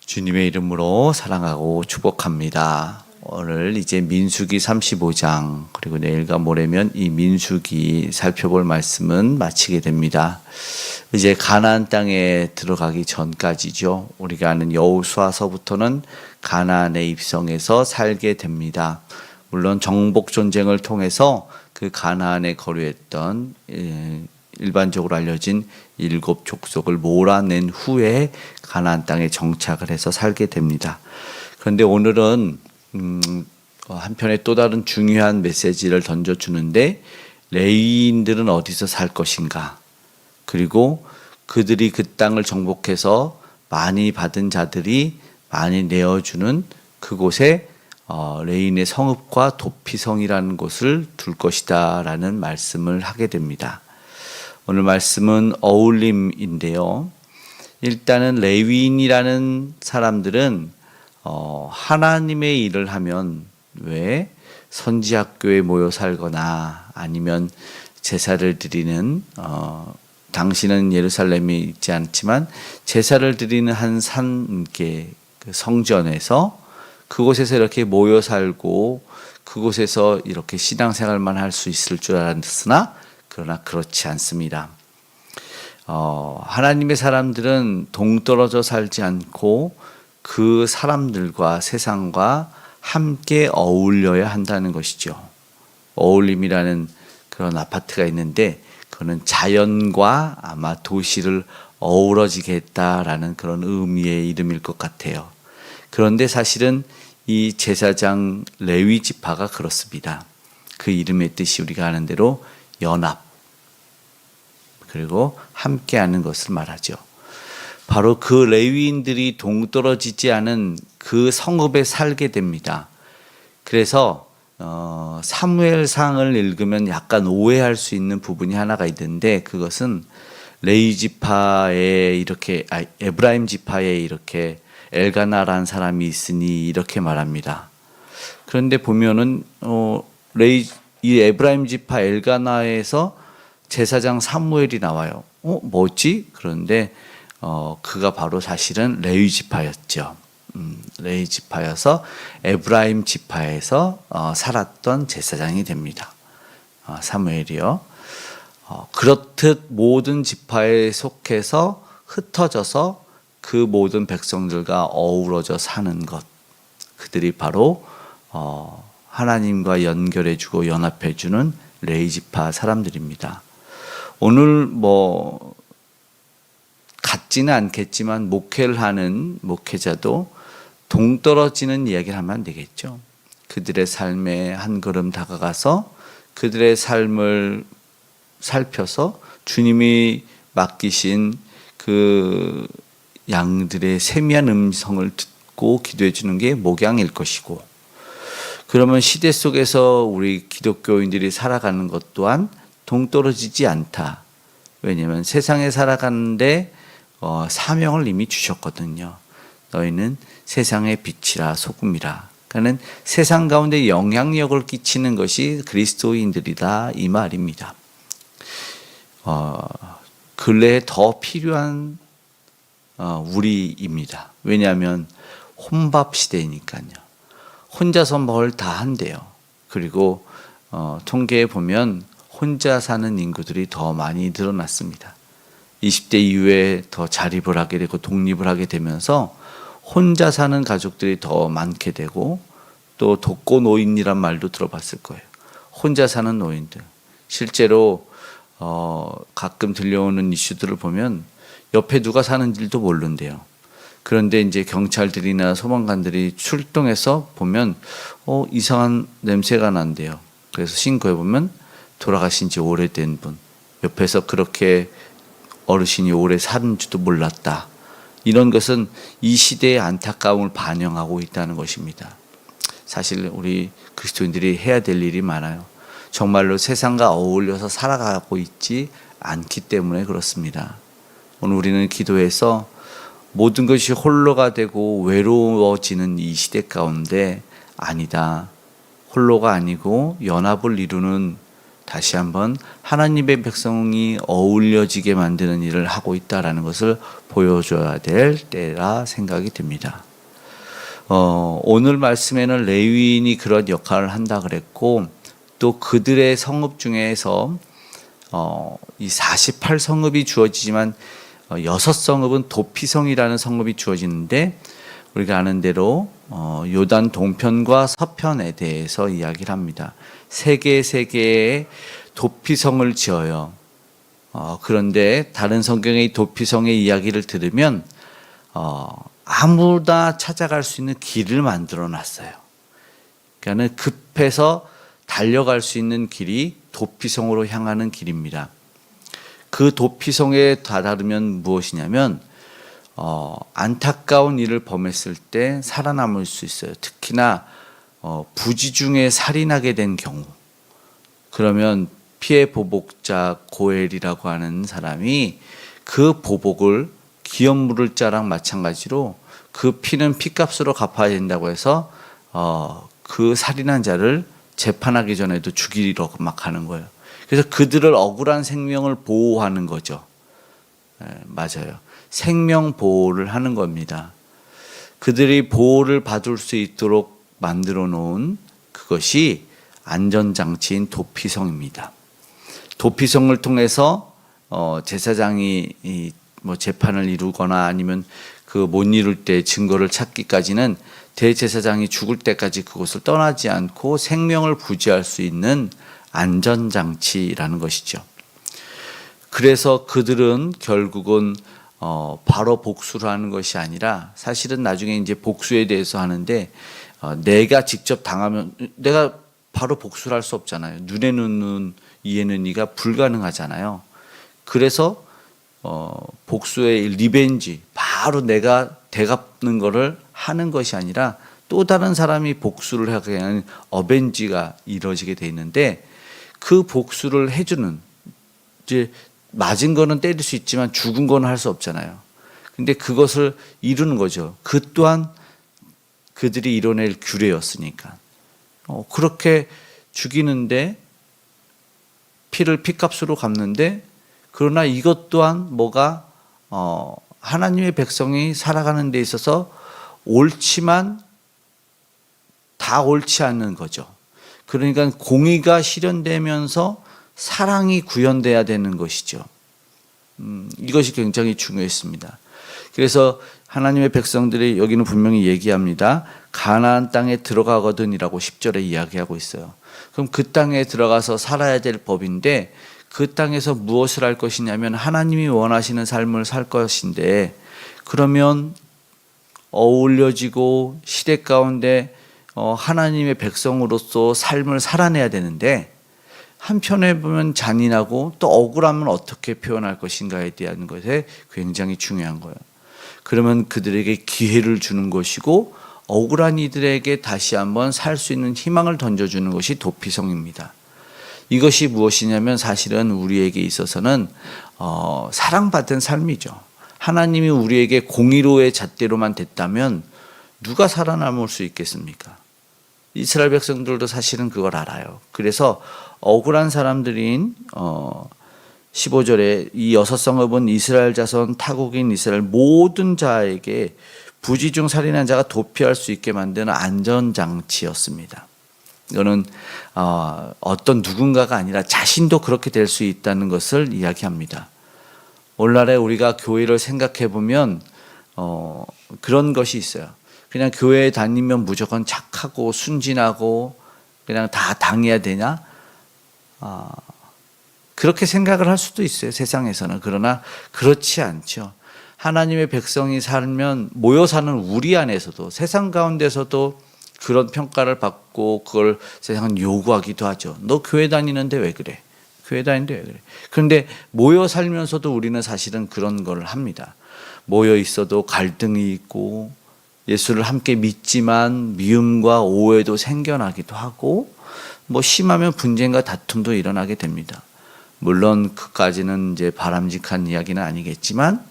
주님의 이름으로 사랑하고 축복합니다. 오늘 이제 민수기 35장 그리고 내일과 모레면 이 민수기 살펴볼 말씀은 마치게 됩니다. 이제 가나안 땅에 들어가기 전까지죠. 우리가 아는 여호수아서부터는 가나안에 입성해서 살게 됩니다. 물론 정복 전쟁을 통해서 그 가나안에 거류했던 일반적으로 알려진 7 족속을 몰아낸 후에 가나안 땅에 정착을 해서 살게 됩니다. 그런데 오늘은 한편에 또 다른 중요한 메시지를 던져주는데, 레위인들은 어디서 살 것인가, 그리고 그들이 그 땅을 정복해서 많이 받은 자들이 많이 내어주는 그곳에 레위인의 성읍과 도피성이라는 곳을 둘 것이다 라는 말씀을 하게 됩니다. 오늘 말씀은 어울림인데요. 일단은 레위인이라는 사람들은 하나님의 일을 하면 왜 선지학교에 모여 살거나 아니면 제사를 드리는 당시는 예루살렘에 있지 않지만 제사를 드리는 한 산계 그 성전에서 그곳에서 이렇게 모여 살고 그곳에서 이렇게 신앙생활만 할 수 있을 줄 알았으나 그러나 그렇지 않습니다. 하나님의 사람들은 동떨어져 살지 않고 그 사람들과 세상과 함께 어울려야 한다는 것이죠. 어울림이라는 그런 아파트가 있는데 그거는 자연과 아마 도시를 어우러지게 했다라는 그런 의미의 이름일 것 같아요. 그런데 사실은 이 제사장 레위 지파가 그렇습니다. 그 이름의 뜻이 우리가 아는 대로 연합, 그리고 함께하는 것을 말하죠. 바로 그 레위인들이 동떨어지지 않은 그 성읍에 살게 됩니다. 그래서 사무엘상을 읽으면 약간 오해할 수 있는 부분이 하나가 있는데, 그것은 레위 지파에 이렇게 에브라임 지파에 이렇게 엘가나라는 사람이 있으니 이렇게 말합니다. 그런데 보면은 이 에브라임 지파 엘가나에서 제사장 사무엘이 나와요. 뭐지? 그런데 그가 바로 사실은 레위 지파였죠. 레위 지파여서 에브라임 지파에서 살았던 제사장이 됩니다. 사무엘이요. 그렇듯 모든 지파에 속해서 흩어져서 그 모든 백성들과 어우러져 사는 것, 그들이 바로 하나님과 연결해주고 연합해주는 레위 지파 사람들입니다. 오늘 같지는 않겠지만 목회를 하는 목회자도 동떨어지는 이야기를 하면 안 되겠죠. 그들의 삶에 한 걸음 다가가서 그들의 삶을 살펴서 주님이 맡기신 그 양들의 세미한 음성을 듣고 기도해 주는 게 목양일 것이고, 그러면 시대 속에서 우리 기독교인들이 살아가는 것 또한 동떨어지지 않다. 왜냐하면 세상에 살아가는데 사명을 이미 주셨거든요. 너희는 세상의 빛이라 소금이라. 그러니까 세상 가운데 영향력을 끼치는 것이 그리스도인들이다 이 말입니다. 근래에 더 필요한 우리입니다. 왜냐하면 혼밥 시대이니까요. 혼자서 뭘 다 한대요. 그리고 통계에 보면 혼자 사는 인구들이 더 많이 늘어났습니다. 20대 이후에 더 자립을 하게 되고 독립을 하게 되면서 혼자 사는 가족들이 더 많게 되고, 또 독거노인이란 말도 들어봤을 거예요. 혼자 사는 노인들. 실제로 가끔 들려오는 이슈들을 보면 옆에 누가 사는지도 모른대요. 그런데 이제 경찰들이나 소방관들이 출동해서 보면 이상한 냄새가 난대요. 그래서 신고해 보면 돌아가신 지 오래된 분, 옆에서 그렇게 어르신이 오래 사는지도 몰랐다. 이런 것은 이 시대의 안타까움을 반영하고 있다는 것입니다. 사실 우리 그리스도인들이 해야 될 일이 많아요. 정말로 세상과 어울려서 살아가고 있지 않기 때문에 그렇습니다. 오늘 우리는 기도해서 모든 것이 홀로가 되고 외로워지는 이 시대 가운데 아니다, 홀로가 아니고 연합을 이루는 다시 한번 하나님의 백성이 어울려지게 만드는 일을 하고 있다라는 것을 보여줘야 될 때라 생각이 듭니다. 오늘 말씀에는 레위인이 그런 역할을 한다 그랬고, 또 그들의 성읍 중에서 이 48성읍이 주어지지만 6성읍은 도피성이라는 성읍이 주어지는데, 우리가 아는 대로 요단 동편과 서편에 대해서 이야기를 합니다. 세 개의 도피성을 지어요. 그런데 다른 성경의 도피성의 이야기를 들으면 아무나 찾아갈 수 있는 길을 만들어 놨어요. 그러니까 급해서 달려갈 수 있는 길이 도피성으로 향하는 길입니다. 그 도피성에 다다르면 무엇이냐면 안타까운 일을 범했을 때 살아남을 수 있어요. 특히나 부지 중에 살인하게 된 경우, 그러면 피해 보복자 고엘이라고 하는 사람이 그 보복을 기업 물을 자랑 마찬가지로 그 피는 피값으로 갚아야 된다고 해서 그 살인한 자를 재판하기 전에도 죽이려고 막 하는 거예요. 그래서 그들을 억울한 생명을 보호하는 거죠. 맞아요. 생명 보호를 하는 겁니다. 그들이 보호를 받을 수 있도록 만들어 놓은 그것이 안전장치인 도피성입니다. 도피성을 통해서 제사장이 뭐 재판을 이루거나 아니면 그 못 이룰 때 증거를 찾기까지는 대제사장이 죽을 때까지 그곳을 떠나지 않고 생명을 부지할 수 있는 안전장치라는 것이죠. 그래서 그들은 결국은 바로 복수를 하는 것이 아니라, 사실은 나중에 이제 복수에 대해서 하는데 내가 직접 당하면 내가 바로 복수를 할 수 없잖아요. 눈에는 눈, 이에는 이가 불가능하잖아요. 그래서 복수의 리벤지, 바로 내가 되갚는 것을 하는 것이 아니라 또 다른 사람이 복수를 하게 하는 어벤지가 이루어지게 돼 있는데, 그 복수를 해주는, 이제 맞은 거는 때릴 수 있지만 죽은 거는 할 수 없잖아요. 근데 그것을 이루는 거죠. 그 또한 그들이 이뤄낼 규례였으니까. 그렇게 죽이는데 피를 피값으로 갚는데, 그러나 이것 또한 뭐가 하나님의 백성이 살아가는 데 있어서 옳지만 다 옳지 않는 거죠. 그러니까 공의가 실현되면서 사랑이 구현돼야 되는 것이죠. 이것이 굉장히 중요했습니다. 그래서 하나님의 백성들이 여기는 분명히 얘기합니다. 가나안 땅에 들어가거든이라고 10절에 이야기하고 있어요. 그럼 그 땅에 들어가서 살아야 될 법인데, 그 땅에서 무엇을 할 것이냐면 하나님이 원하시는 삶을 살 것인데, 그러면 어울려지고 시대 가운데 하나님의 백성으로서 삶을 살아내야 되는데, 한편에 보면 잔인하고 또 억울하면 어떻게 표현할 것인가에 대한 것에 굉장히 중요한 거예요. 그러면 그들에게 기회를 주는 것이고, 억울한 이들에게 다시 한번 살 수 있는 희망을 던져주는 것이 도피성입니다. 이것이 무엇이냐면 사실은 우리에게 있어서는 사랑받은 삶이죠. 하나님이 우리에게 공의로의 잣대로만 됐다면 누가 살아남을 수 있겠습니까? 이스라엘 백성들도 사실은 그걸 알아요. 그래서 억울한 사람들인 15절에 이 6성읍은 이스라엘 자손 타국인 이스라엘 모든 자에게 부지 중 살인한 자가 도피할 수 있게 만드는 안전장치였습니다. 이거는 어떤 누군가가 아니라 자신도 그렇게 될 수 있다는 것을 이야기합니다. 오늘날에 우리가 교회를 생각해 보면 그런 것이 있어요. 그냥 교회에 다니면 무조건 착하고 순진하고 그냥 다 당해야 되냐? 그렇게 생각을 할 수도 있어요, 세상에서는. 그러나 그렇지 않죠. 하나님의 백성이 살면 모여 사는 우리 안에서도, 세상 가운데서도 그런 평가를 받고 그걸 세상은 요구하기도 하죠. 너 교회 다니는데 왜 그래? 교회 다니는데 왜 그래? 그런데 모여 살면서도 우리는 사실은 그런 걸 합니다. 모여 있어도 갈등이 있고, 예수를 함께 믿지만 미움과 오해도 생겨나기도 하고, 뭐 심하면 분쟁과 다툼도 일어나게 됩니다. 물론 그까지는 이제 바람직한 이야기는 아니겠지만,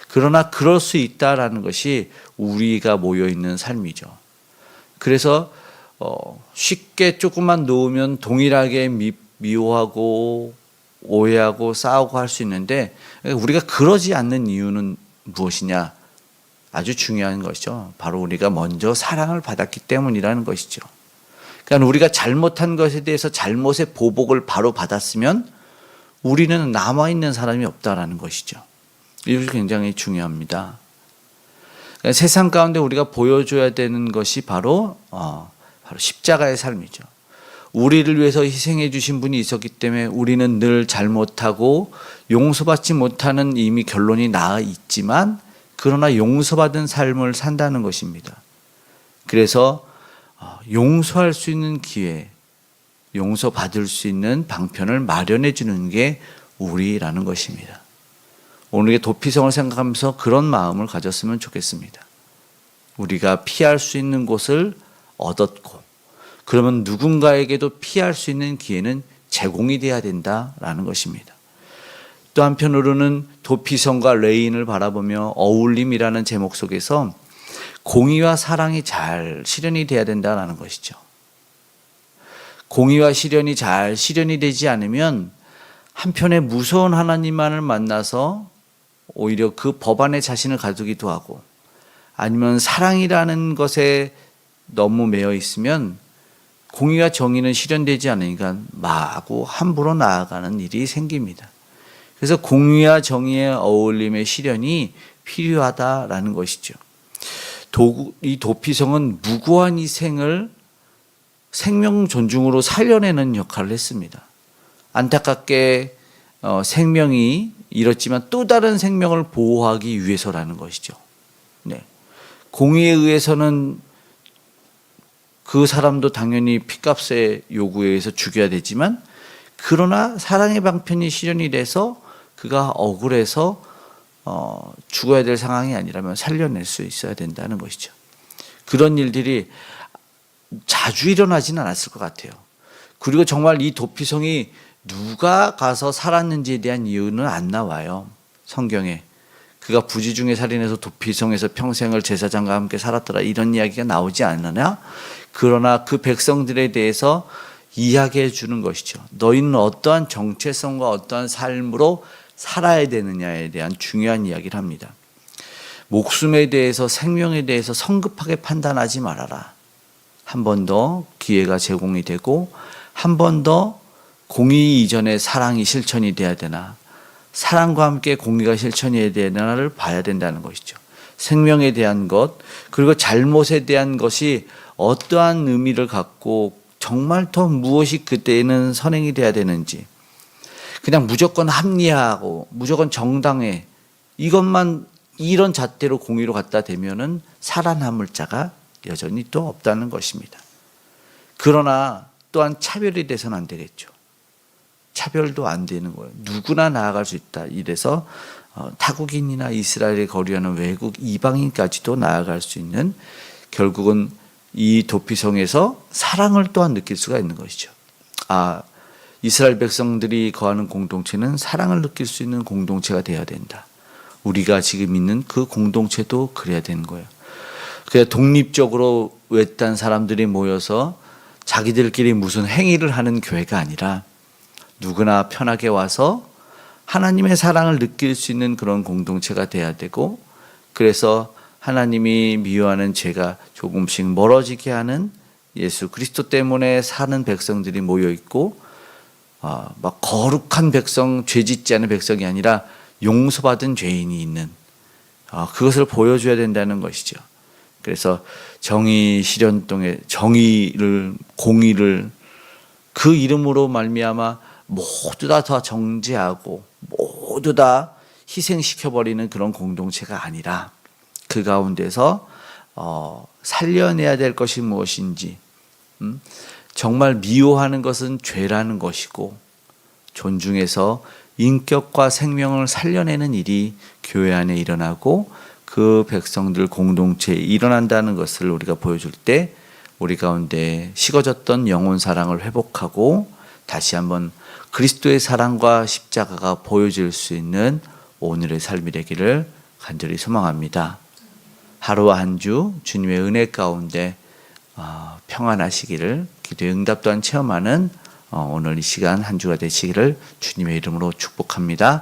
그러나 그럴 수 있다라는 것이 우리가 모여 있는 삶이죠. 그래서 쉽게 조금만 놓으면 동일하게 미워하고 오해하고 싸우고 할 수 있는데 우리가 그러지 않는 이유는 무엇이냐? 아주 중요한 것이죠. 바로 우리가 먼저 사랑을 받았기 때문이라는 것이죠. 그러니까 우리가 잘못한 것에 대해서 잘못의 보복을 바로 받았으면 우리는 남아있는 사람이 없다라는 것이죠. 이것이 굉장히 중요합니다. 그러니까 세상 가운데 우리가 보여줘야 되는 것이 바로 십자가의 삶이죠. 우리를 위해서 희생해 주신 분이 있었기 때문에 우리는 늘 잘못하고 용서받지 못하는 이미 결론이 나아 있지만 그러나 용서받은 삶을 산다는 것입니다. 그래서 용서할 수 있는 기회, 용서받을 수 있는 방편을 마련해 주는 게 우리라는 것입니다. 오늘의 도피성을 생각하면서 그런 마음을 가졌으면 좋겠습니다. 우리가 피할 수 있는 곳을 얻었고 그러면 누군가에게도 피할 수 있는 기회는 제공이 돼야 된다라는 것입니다. 또 한편으로는 도피성과 레인을 바라보며 어울림이라는 제목 속에서 공의와 사랑이 잘 실현이 돼야 된다는 것이죠. 공의와 실현이 잘 실현이 되지 않으면 한편에 무서운 하나님만을 만나서 오히려 그 법 안에 자신을 가두기도 하고 아니면 사랑이라는 것에 너무 매여 있으면 공의와 정의는 실현되지 않으니까 마구 함부로 나아가는 일이 생깁니다. 그래서 공의와 정의의 어울림의 실현이 필요하다라는 것이죠. 이 도피성은 무고한 희생을 생명 존중으로 살려내는 역할을 했습니다. 안타깝게 생명이 잃었지만 또 다른 생명을 보호하기 위해서라는 것이죠. 네. 공의에 의해서는 그 사람도 당연히 핏값의 요구에 의해서 죽여야 되지만 그러나 사랑의 방편이 실현이 돼서 그가 억울해서 죽어야 될 상황이 아니라면 살려낼 수 있어야 된다는 것이죠. 그런 일들이 자주 일어나지는 않았을 것 같아요. 그리고 정말 이 도피성이 누가 가서 살았는지에 대한 이유는 안 나와요. 성경에. 그가 부지중에 살인해서 도피성에서 평생을 제사장과 함께 살았더라 이런 이야기가 나오지 않느냐? 그러나 그 백성들에 대해서 이야기해 주는 것이죠. 너희는 어떠한 정체성과 어떠한 삶으로 살아야 되느냐에 대한 중요한 이야기를 합니다. 목숨에 대해서 생명에 대해서 성급하게 판단하지 말아라. 한 번 더 기회가 제공이 되고 한 번 더 공의 이전에 사랑이 실천이 돼야 되나 사랑과 함께 공의가 실천이 되나를 봐야 된다는 것이죠. 생명에 대한 것 그리고 잘못에 대한 것이 어떠한 의미를 갖고 정말 더 무엇이 그때는 선행이 돼야 되는지 그냥 무조건 합리화하고 무조건 정당해 이것만 이런 잣대로 공의로 갖다 대면은 살아남을 자가 여전히 또 없다는 것입니다. 그러나 또한 차별이 돼서는 안 되겠죠. 차별도 안 되는 거예요. 누구나 나아갈 수 있다. 이래서 타국인이나 이스라엘에 거류하는 외국 이방인까지도 나아갈 수 있는 결국은 이 도피성에서 사랑을 또한 느낄 수가 있는 것이죠. 이스라엘 백성들이 거하는 공동체는 사랑을 느낄 수 있는 공동체가 되어야 된다. 우리가 지금 있는 그 공동체도 그래야 되는 거예요. 그냥 독립적으로 외딴 사람들이 모여서 자기들끼리 무슨 행위를 하는 교회가 아니라 누구나 편하게 와서 하나님의 사랑을 느낄 수 있는 그런 공동체가 돼야 되고 그래서 하나님이 미워하는 죄가 조금씩 멀어지게 하는 예수 그리스도 때문에 사는 백성들이 모여 있고 막 거룩한 백성, 죄 짓지 않은 백성이 아니라 용서받은 죄인이 있는 그것을 보여줘야 된다는 것이죠. 그래서 정의 실현동에 정의를 공의를 그 이름으로 말미암아 모두 다 정죄하고 모두 다 희생시켜버리는 그런 공동체가 아니라 그 가운데서 살려내야 될 것이 무엇인지 정말 미워하는 것은 죄라는 것이고 존중해서 인격과 생명을 살려내는 일이 교회 안에 일어나고 그 백성들 공동체에 일어난다는 것을 우리가 보여줄 때 우리 가운데 식어졌던 영혼 사랑을 회복하고 다시 한번 그리스도의 사랑과 십자가가 보여질 수 있는 오늘의 삶이 되기를 간절히 소망합니다. 하루와 한 주 주님의 은혜 가운데 평안하시기를 기도의 응답 또한 체험하는 오늘 이 시간 한 주가 되시기를 주님의 이름으로 축복합니다.